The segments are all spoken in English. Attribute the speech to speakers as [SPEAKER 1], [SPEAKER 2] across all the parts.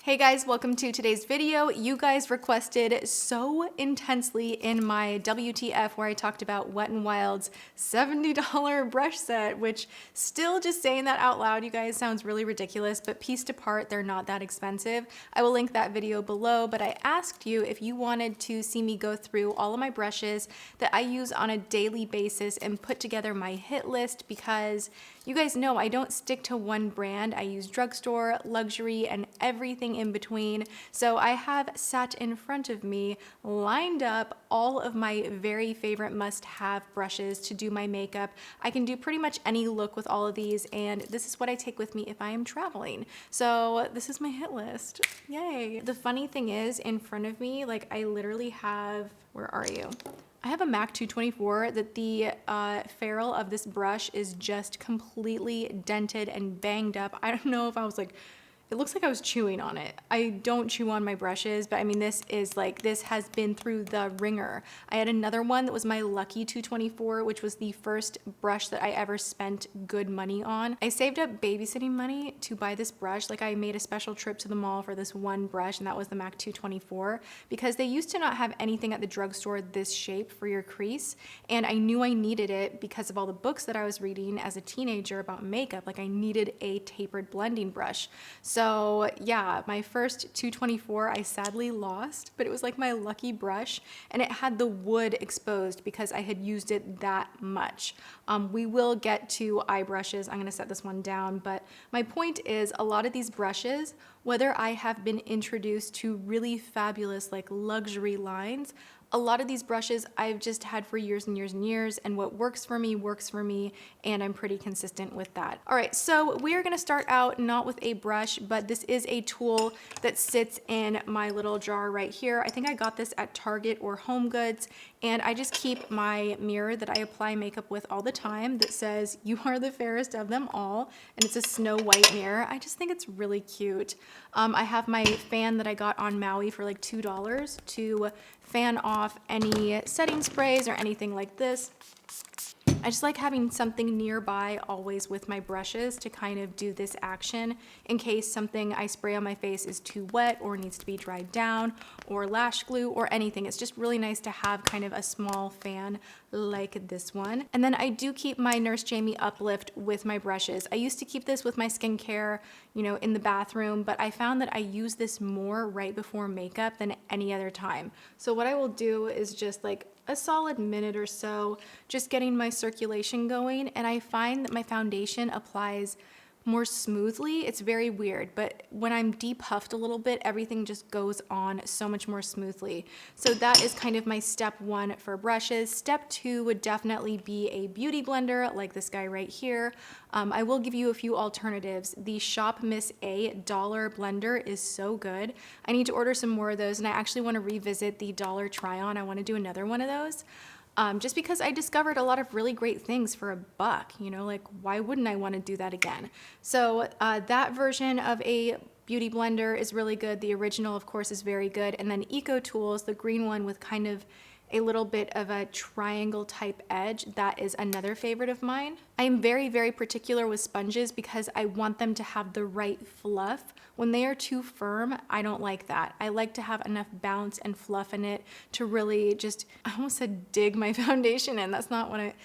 [SPEAKER 1] Hey guys, welcome to today's video. You guys requested so intensely in my WTF where I talked about Wet n Wild's $70 brush set, which still just saying that out loud, you guys, sounds really ridiculous, but pieced apart, they're not that expensive. I will link that video below, but I asked you if you wanted to see me go through all of my brushes that I use on a daily basis and put together my hit list, because you guys know I don't stick to one brand. I use drugstore, luxury, and everything in between. So I have sat in front of me, lined up all of my very favorite must-have brushes to do my makeup. I can do pretty much any look with all of these, and this is what I take with me if I am traveling. So this is my hit list. Yay. The funny thing is, in front of me, like I literally have, where are you? I have a MAC 224 that the ferrule of this brush is just completely dented and banged up. I don't know if I was like, it looks like I was chewing on it. I don't chew on my brushes, but I mean, this is like, this has been through the ringer. I had another one that was my Lucky 224, which was the first brush that I ever spent good money on. I saved up babysitting money to buy this brush. Like I made a special trip to the mall for this one brush, and that was the MAC 224, because they used to not have anything at the drugstore this shape for your crease. And I knew I needed it because of all the books that I was reading as a teenager about makeup. Like I needed a tapered blending brush. So yeah, my first 224 I sadly lost, but it was like my lucky brush, and it had the wood exposed because I had used it that much. We will get to eye brushes. I'm gonna set this one down, but my point is a lot of these brushes, whether I have been introduced to really fabulous like luxury lines, a lot of these brushes I've just had for years and years and years, and what works for me, and I'm pretty consistent with that. All right, so we are gonna start out not with a brush, but this is a tool that sits in my little jar right here. I think I got this at Target or Home Goods, and I just keep my mirror that I apply makeup with all the time that says, "You are the fairest of them all," and it's a snow white mirror. I just think it's really cute. I have my fan that I got on Maui for like $2 to fan off any setting sprays or anything like this. I just like having something nearby always with my brushes to kind of do this action in case something I spray on my face is too wet or needs to be dried down, or lash glue or anything. It's just really nice to have kind of a small fan like this one. And then I do keep my Nurse Jamie Uplift with my brushes. I used to keep this with my skincare, you know, in the bathroom, but I found that I use this more right before makeup than any other time. So what I will do is just like a solid minute or so, just getting my circulation going, and I find that my foundation applies more smoothly. It's very weird, but when I'm depuffed a little bit, everything just goes on so much more smoothly. So that is kind of my step one for brushes. Step two would definitely be a beauty blender like this guy right here. I will give you a few alternatives. The Shop Miss A dollar blender is so good. I need to order some more of those, and I actually want to revisit the dollar try-on. I want to do another one of those. Just because I discovered a lot of really great things for $1, you know, like why wouldn't I want to do that again? So that version of a beauty blender is really good. The original, of course, is very good. And then Eco Tools, the green one with kind of a little bit of a triangle type edge, that is another favorite of mine. I am very, very particular with sponges because I want them to have the right fluff. When they are too firm, I don't like that. I like to have enough bounce and fluff in it to really just, I almost said dig my foundation in. That's not what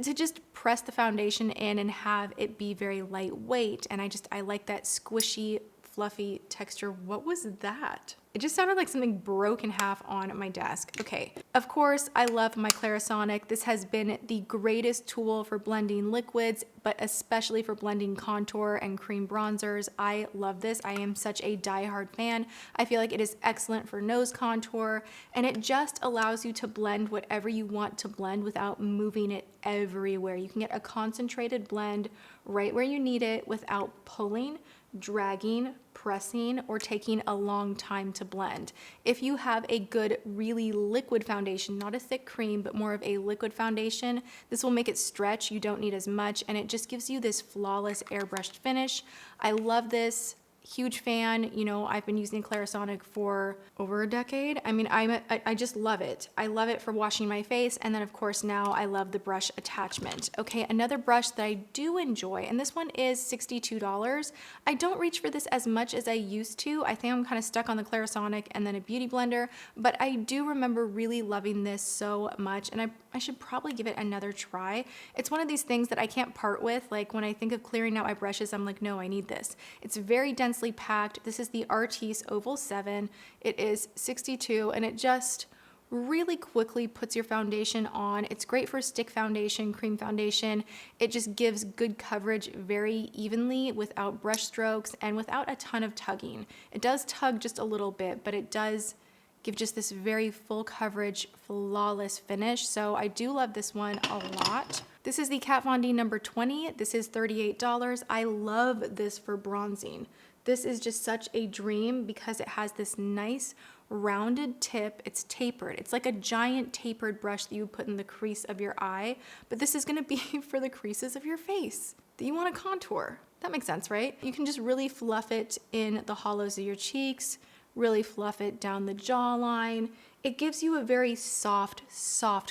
[SPEAKER 1] to just press the foundation in and have it be very lightweight. And I like that squishy, fluffy texture. What was that? It just sounded like something broke in half on my desk. Okay, of course, I love my Clarisonic. This has been the greatest tool for blending liquids, but especially for blending contour and cream bronzers. I love this. I am such a diehard fan. I feel like it is excellent for nose contour, and it just allows you to blend whatever you want to blend without moving it everywhere. You can get a concentrated blend right where you need it without pulling, dragging, pressing, or taking a long time to blend. If you have a good, really liquid foundation, not a thick cream, but more of a liquid foundation, this will make it stretch. You don't need as much, and it just gives you this flawless airbrushed finish. I love this Huge fan. You know, I've been using Clarisonic for over a decade. I mean, I just love it. I love it for washing my face. And then of course now I love the brush attachment. Okay, another brush that I do enjoy, and this one is $62. I don't reach for this as much as I used to. I think I'm kind of stuck on the Clarisonic and then a beauty blender, but I do remember really loving this so much, and I should probably give it another try. It's one of these things that I can't part with. Like when I think of clearing out my brushes, I'm like, no, I need this. It's very densely packed. This is the Artis Oval 7. It is $62, and it just really quickly puts your foundation on. It's great for stick foundation, cream foundation. It just gives good coverage very evenly without brush strokes and without a ton of tugging. It does tug just a little bit, but it does give just this very full coverage, flawless finish. So I do love this one a lot. This is the Kat Von D number 20. This is $38. I love this for bronzing. This is just such a dream because it has this nice rounded tip. It's tapered. It's like a giant tapered brush that you would put in the crease of your eye, but this is gonna be for the creases of your face that you wanna contour. That makes sense, right? You can just really fluff it in the hollows of your cheeks, really fluff it down the jawline. It gives you a very soft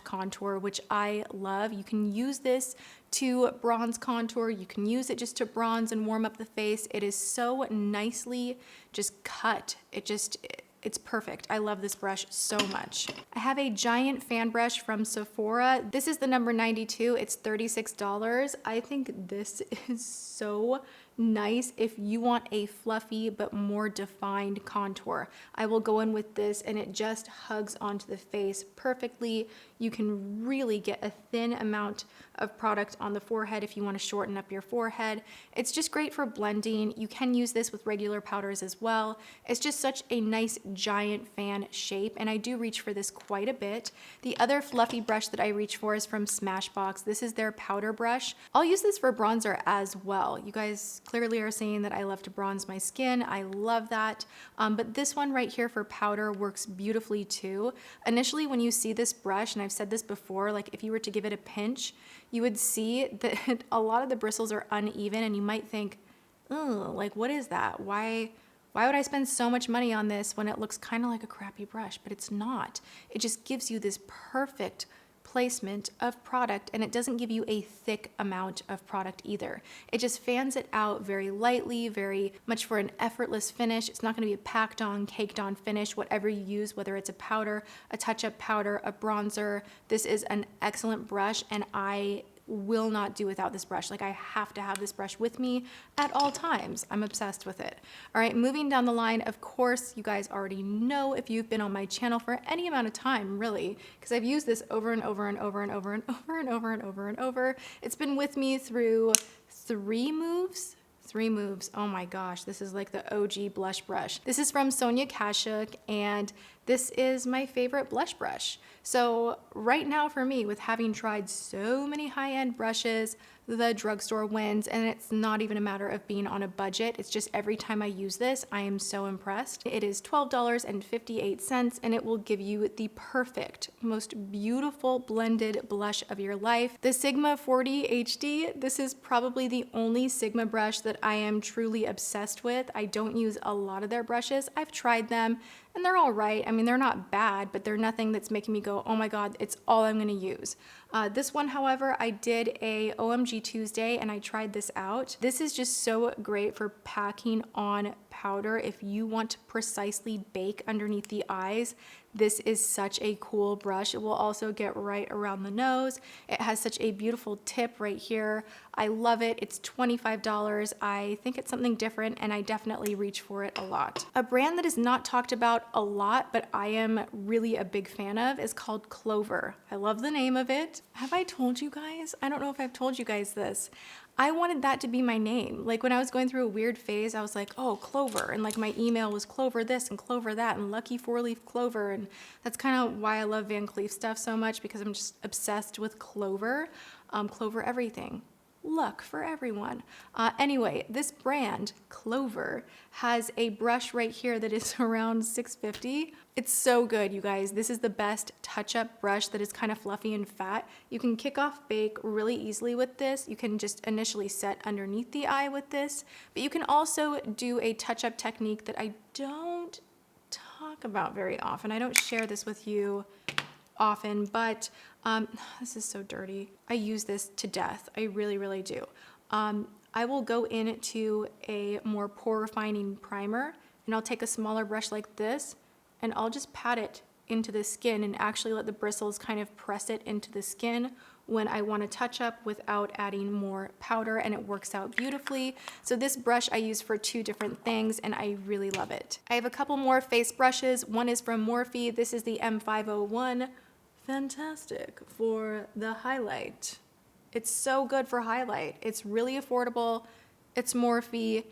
[SPEAKER 1] contour, which I love. You can use this to bronze contour. You can use it just to bronze and warm up the face. It is so nicely just cut. It's perfect. I love this brush so much. I have a giant fan brush from Sephora. This is the number 92. It's $36. I think this is so nice if you want a fluffy but more defined contour. I will go in with this and it just hugs onto the face perfectly. You can really get a thin amount of product on the forehead if you want to shorten up your forehead. It's just great for blending. You can use this with regular powders as well. It's just such a nice giant fan shape, and I do reach for this quite a bit. The other fluffy brush that I reach for is from Smashbox. This is their powder brush. I'll use this for bronzer as well. You guys clearly are saying that I love to bronze my skin. I love that. But this one right here for powder works beautifully too. Initially, when you see this brush, and I've said this before, like if you were to give it a pinch, you would see that a lot of the bristles are uneven, and you might think, oh, like what is that? Why would I spend so much money on this when it looks kind of like a crappy brush? But it's not. It just gives you this perfect placement of product, and it doesn't give you a thick amount of product either. It just fans it out very lightly, very much for an effortless finish. It's not going to be a packed on, caked on finish, whatever you use, whether it's a powder, a touch-up powder, a bronzer. This is an excellent brush, and I will not do without this brush. Like I have to have this brush with me at all times. I'm obsessed with it. All right, moving down the line, of course, you guys already know if you've been on my channel for any amount of time, really, because I've used this over and over and over and over and over and over and over and over. It's been with me through three moves. Oh my gosh, this is like the OG blush brush. This is from Sonia Kashuk, and this is my favorite blush brush. So right now for me, with having tried so many high-end brushes, the drugstore wins, and it's not even a matter of being on a budget. It's just every time I use this, I am so impressed. It is $12.58, and it will give you the perfect, most beautiful blended blush of your life. The Sigma 40 HD, this is probably the only Sigma brush that I am truly obsessed with. I don't use a lot of their brushes. I've tried them, and they're all right. I mean, they're not bad, but they're nothing that's making me go, oh my God, it's all I'm gonna use. This one, however, I did a OMG Tuesday and I tried this out. This is just so great for packing on powder. If you want to precisely bake underneath the eyes, this is such a cool brush. It will also get right around the nose. It has such a beautiful tip right here. I love it. It's $25. I think it's something different, and I definitely reach for it a lot. A brand that is not talked about a lot, but I am really a big fan of, is called Clover. I love the name of it. Have I told you guys? I don't know if I've told you guys this. I wanted that to be my name. Like when I was going through a weird phase, I was like, oh, Clover. And like my email was Clover this and Clover that and Lucky 4-leaf clover. And that's kind of why I love Van Cleef stuff so much, because I'm just obsessed with Clover. Clover everything. luck for everyone. Anyway, this brand, Clover, has a brush right here that is around $6.50. It's so good, you guys. This is the best touch-up brush that is kind of fluffy and fat. You can kick off bake really easily with this. You can just initially set underneath the eye with this, but you can also do a touch-up technique that I don't talk about very often. I don't share this with you often, but this is so dirty. I use this to death. I really, really do. I will go into a more pore refining primer, and I'll take a smaller brush like this, and I'll just pat it into the skin and actually let the bristles kind of press it into the skin when I want to touch up without adding more powder, and it works out beautifully. So this brush I use for 2 different things, and I really love it. I have a couple more face brushes. One is from Morphe. This is the M501. Fantastic for the highlight. It's so good for highlight. It's really affordable. It's Morphe.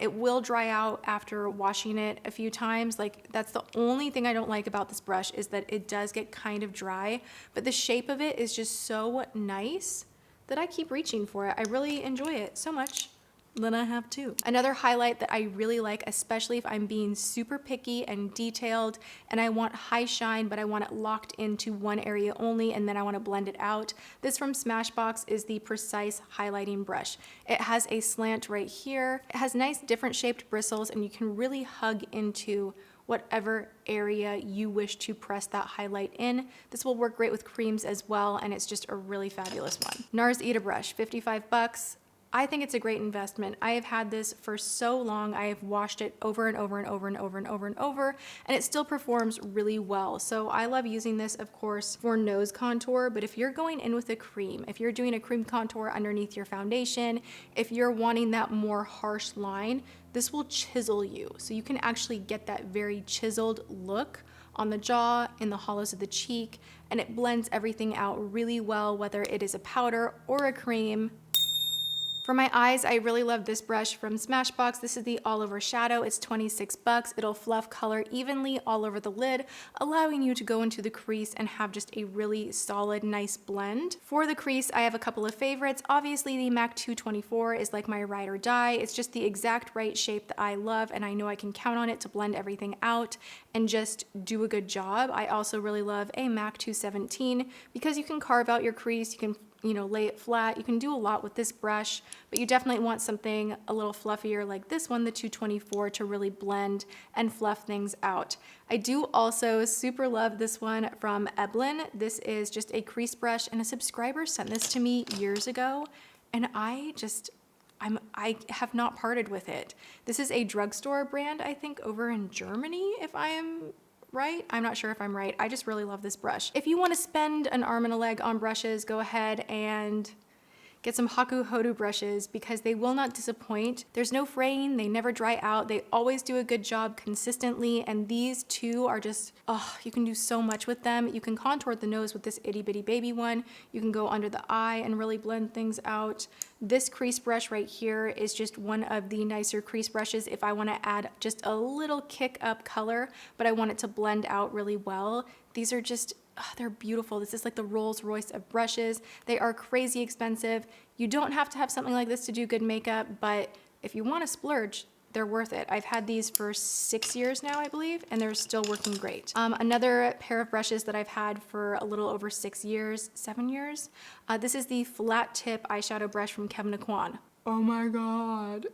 [SPEAKER 1] It will dry out after washing it a few times. Like, that's the only thing I don't like about this brush, is that it does get kind of dry, but the shape of it is just so nice that I keep reaching for it. I really enjoy it so much. Then I have 2. Another highlight that I really like, especially if I'm being super picky and detailed and I want high shine, but I want it locked into one area only, and then I want to blend it out. This from Smashbox is the Precise Highlighting Brush. It has a slant right here. It has nice different shaped bristles, and you can really hug into whatever area you wish to press that highlight in. This will work great with creams as well, and it's just a really fabulous one. NARS Ita Brush, 55 bucks. I think it's a great investment. I have had this for so long. I have washed it over and over and over and over and over and over, and it still performs really well. So I love using this, of course, for nose contour, but if you're going in with a cream, if you're doing a cream contour underneath your foundation, if you're wanting that more harsh line, this will chisel you. So you can actually get that very chiseled look on the jaw, in the hollows of the cheek, and it blends everything out really well, whether it is a powder or a cream. For my eyes, I really love this brush from Smashbox. This is the All Over Shadow. It's 26 bucks. It'll fluff color evenly all over the lid, allowing you to go into the crease and have just a really solid, nice blend. For the crease, I have a couple of favorites. Obviously, the MAC 224 is like my ride or die. It's just the exact right shape that I love, and I know I can count on it to blend everything out and just do a good job. I also really love a MAC 217 because you can carve out your crease, you can lay it flat. You can do a lot with this brush, but you definitely want something a little fluffier like this one, the 224, to really blend and fluff things out. I do also super love this one from Eblin. This is just a crease brush, and a subscriber sent this to me years ago, and I have not parted with it. This is a drugstore brand, I think, over in Germany, if I am right? I'm not sure if I'm right. I just really love this brush. If you want to spend an arm and a leg on brushes, go ahead and get some Hakuhodo brushes because they will not disappoint. There's no fraying, they never dry out, they always do a good job consistently, and these 2 are just, oh, you can do so much with them. You can contour the nose with this itty bitty baby one. You can go under the eye and really blend things out. This crease brush right here is just one of the nicer crease brushes if I want to add just a little kick up color, but I want it to blend out really well. These are just, they're beautiful. This is like the Rolls Royce of brushes. They are crazy expensive. You don't have to have something like this to do good makeup, but if you want to splurge, they're worth it. I've had these for 6 years now, I believe, and they're still working great. Another pair of brushes that I've had for a little over 6 years, 7 years. This is the flat tip eyeshadow brush from Kevyn Aucoin. Oh my God.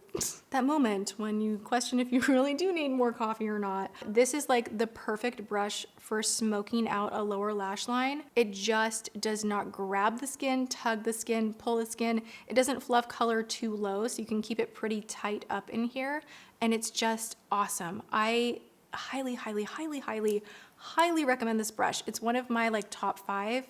[SPEAKER 1] That moment when you question if you really do need more coffee or not. This is like the perfect brush for smoking out a lower lash line. It just does not grab the skin, tug the skin, pull the skin. It doesn't fluff color too low, so you can keep it pretty tight up in here, and it's just awesome. I highly, highly, highly, highly, highly recommend this brush. It's one of my like top 5.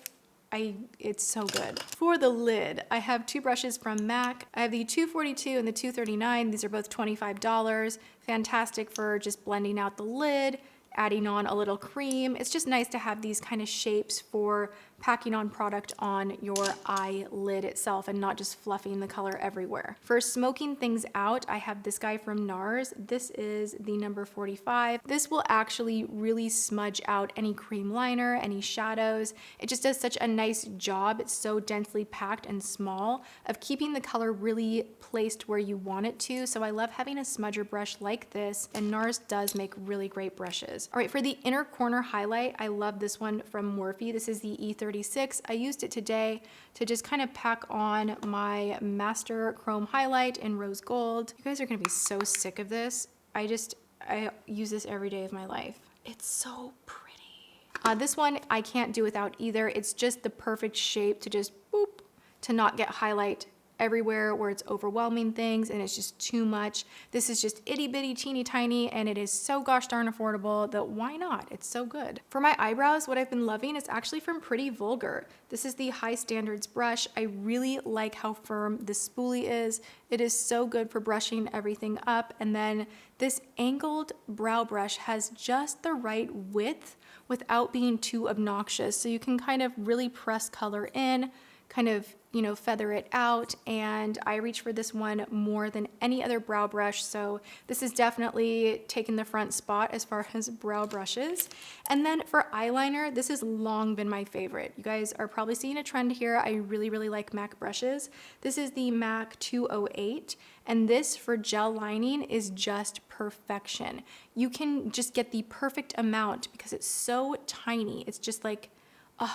[SPEAKER 1] It's so good. For the lid, I have 2 brushes from MAC. I have the 242 and the 239. These are both $25. Fantastic for just blending out the lid, adding on a little cream. It's just nice to have these kind of shapes for packing on product on your eyelid itself and not just fluffing the color everywhere. For smoking things out, I have this guy from NARS. This is the number 45. This will actually really smudge out any cream liner, any shadows. It just does such a nice job. It's so densely packed and small of keeping the color really placed where you want it to. So I love having a smudger brush like this, and NARS does make really great brushes. All right, for the inner corner highlight, I love this one from Morphe. This is the E36. I used it today to just kind of pack on my Master Chrome highlight in rose gold. You guys are gonna be so sick of this. I use this every day of my life. It's so pretty. This one I can't do without either. It's just the perfect shape to just boop, to not get highlight everywhere where it's overwhelming things and it's just too much. This is just itty bitty teeny tiny, and it is so gosh darn affordable that why not? It's so good. For my eyebrows, what I've been loving is actually from Pretty Vulgar. This is the High Standards brush. I really like how firm the spoolie is. It is so good for brushing everything up. And then this angled brow brush has just the right width without being too obnoxious. So you can kind of really press color in, kind of, you know, feather it out, and I reach for this one more than any other brow brush, so this is definitely taking the front spot as far as brow brushes. And then for eyeliner, this has long been my favorite. You guys are probably seeing a trend here. I really, really like MAC brushes. This is the MAC 208, and this for gel lining is just perfection. You can just get the perfect amount because it's so tiny. It's just like,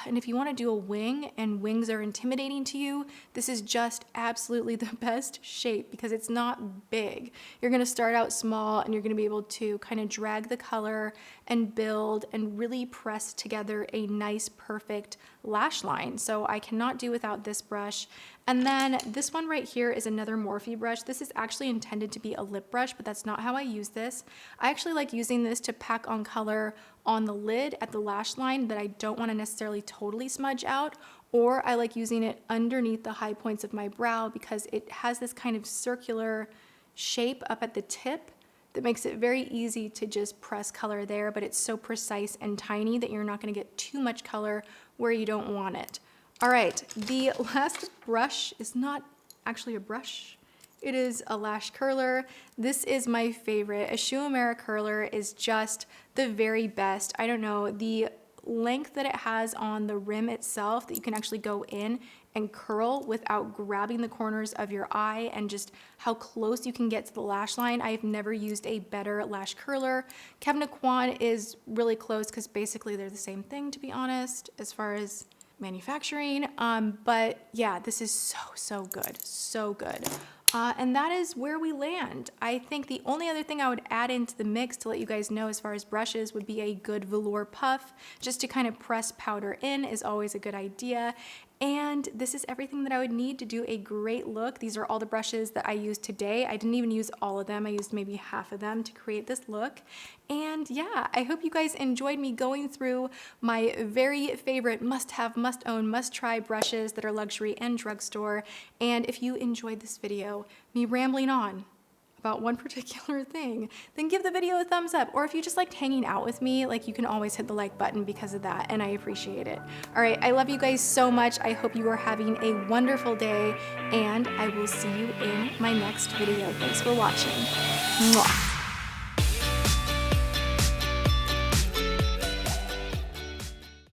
[SPEAKER 1] and if you want to do a wing and wings are intimidating to you, this is just absolutely the best shape because it's not big. You're going to start out small and you're going to be able to kind of drag the color and build and really press together a nice, perfect lash line. So I cannot do without this brush. And then this one right here is another Morphe brush. This is actually intended to be a lip brush, but that's not how I use this. I actually like using this to pack on color on the lid at the lash line that I don't want to necessarily totally smudge out, or I like using it underneath the high points of my brow because it has this kind of circular shape up at the tip that makes it very easy to just press color there, but it's so precise and tiny that you're not going to get too much color where you don't want it. All right, the last brush is not actually a brush. It is a lash curler. This is my favorite. A Schumacher curler is just the very best. I don't know, the length that it has on the rim itself that you can actually go in and curl without grabbing the corners of your eye, and just how close you can get to the lash line. I've never used a better lash curler. Kevyn Aucoin is really close because basically they're the same thing, to be honest, as far as manufacturing. But yeah, this is so good, so good. And that is where we land. I think the only other thing I would add into the mix to let you guys know as far as brushes would be a good velour puff. Just to kind of press powder in is always a good idea. And this is everything that I would need to do a great look. These are all the brushes that I used today. I didn't even use all of them. I used maybe half of them to create this look. And yeah, I hope you guys enjoyed me going through my very favorite must-have, must-own, must-try brushes that are luxury and drugstore. And if you enjoyed this video, me rambling on about one particular thing, then give the video a thumbs up. Or if you just liked hanging out with me, like, you can always hit the like button because of that, and I appreciate it. All right, I love you guys so much. I hope you are having a wonderful day, and I will see you in my next video. Thanks for watching. Mwah.